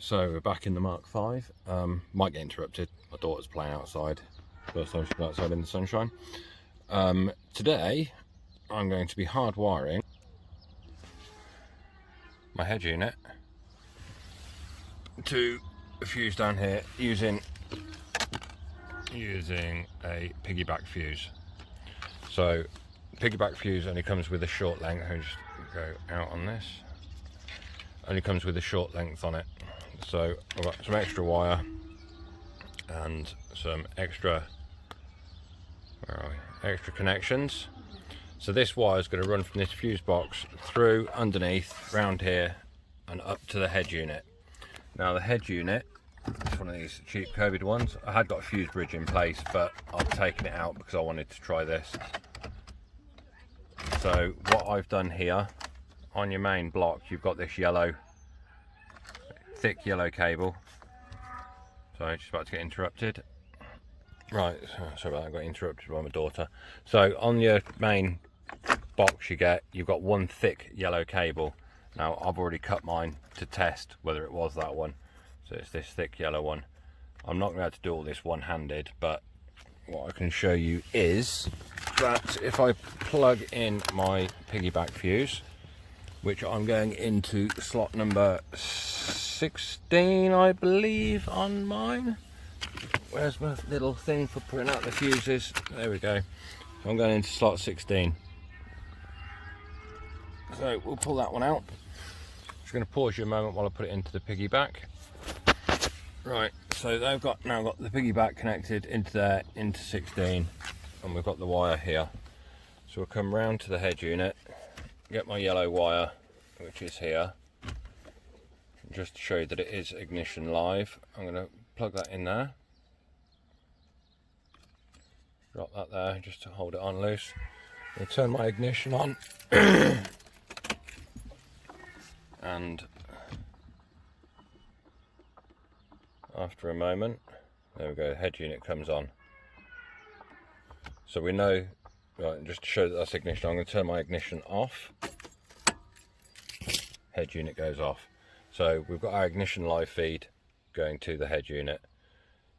So we're back in the Mark 5. Might get interrupted. My daughter's playing outside. First time she's been outside in the sunshine. Today I'm going to be hardwiring my head unit to a fuse down here using a piggyback fuse. So piggyback fuse only comes with a short length. I'll just go out on this. Only comes with a short length on it. So I've got some extra wire and some extra connections. So this wire is going to run from this fuse box through underneath, round here, and up to the head unit. Now the head unit is one of these cheap COVID ones. I had got a fuse bridge in place, but I've taken it out because I wanted to try this. So what I've done here, on your main block, you've got this thick yellow cable. Sorry, just about to get interrupted. Right, sorry about that, I got interrupted by my daughter. So on your main box you've got one thick yellow cable. Now I've already cut mine to test whether it was that one. So it's this thick yellow one. I'm not going to have to do all this one-handed, but what I can show you is that if I plug in my piggyback fuse, which I'm going into slot number 16, I believe, on mine. Where's my little thing for putting out the fuses? There we go. I'm going into slot 16. So we'll pull that one out. Just going to pause you a moment while I put it into the piggyback. Right, so they've now got the piggyback connected into there, into 16, and we've got the wire here. So we'll come round to the head unit, get my yellow wire, which is here, just to show you that it is ignition live. I'm going to plug that in there, drop that there just to hold it on loose. I'm going to turn my ignition on and after a moment, there we go, the head unit comes on. So we know, right, just to show that that's ignition, I'm going to turn my ignition off. Head unit goes off. So we've got our ignition live feed going to the head unit.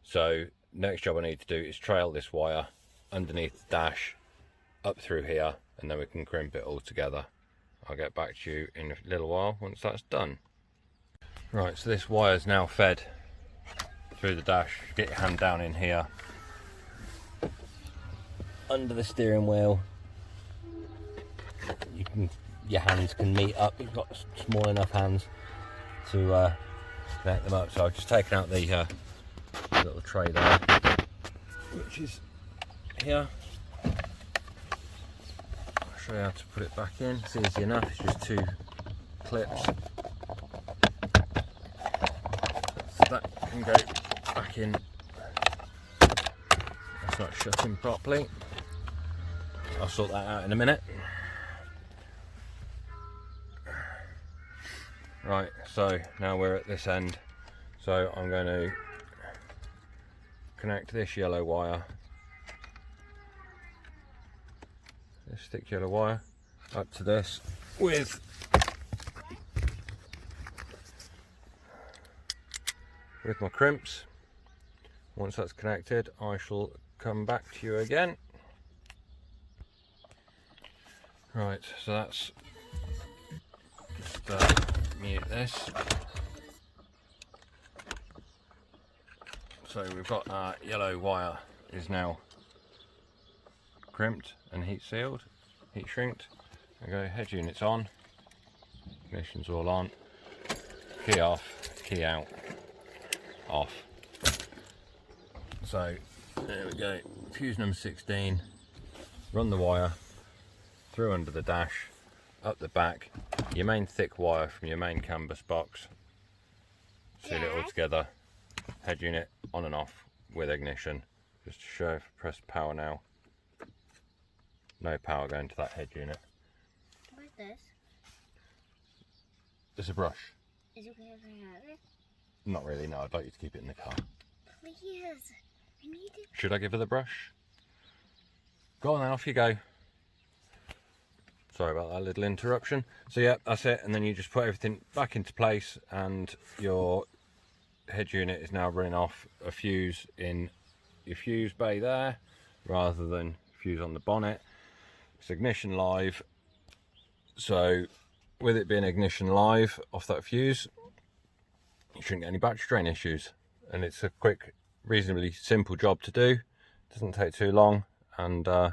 So next job I need to do is trail this wire underneath the dash up through here, and then we can crimp it all together. I'll get back to you in a little while once that's done. Right, so this wire is now fed through the dash. Get your hand down in here under the steering wheel. Your hands can meet up. You've got small enough hands to connect them up. So I've just taken out the little tray there, which is here. I'll show you how to put it back in. It's easy enough. It's just two clips. So that can go back in. That's not shutting properly. I'll sort that out in a minute. Right, so now we're at this end. So I'm going to connect this yellow wire, this thick yellow wire, up to this with my crimps. Once that's connected, I shall come back to you again. Right, so that's just mute this. So we've got our yellow wire is now crimped and heat sealed, heat shrinked. There we go, head unit's on, ignition's all on, key off, key out, off. So there we go, fuse number 16, run the wire through under the dash, up the back, your main thick wire from your main canvas box, seal it all together, head unit on and off with ignition. Just to show, if I press power now, no power going to that head unit. What's this? It's a brush. Is it okay if I have it? Not really, no, I'd like you to keep it in the car. Please, I need it. Should I give her the brush? Go on then, off you go. Sorry about that little interruption. So yeah, that's it, and then you just put everything back into place and your head unit is now running off a fuse in your fuse bay there, rather than fuse on the bonnet. It's ignition live, so with it being ignition live off that fuse, you shouldn't get any battery drain issues. And it's a quick, reasonably simple job to do. Doesn't take too long. And so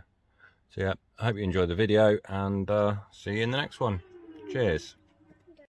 yeah, I hope you enjoyed the video, and see you in the next one. Cheers.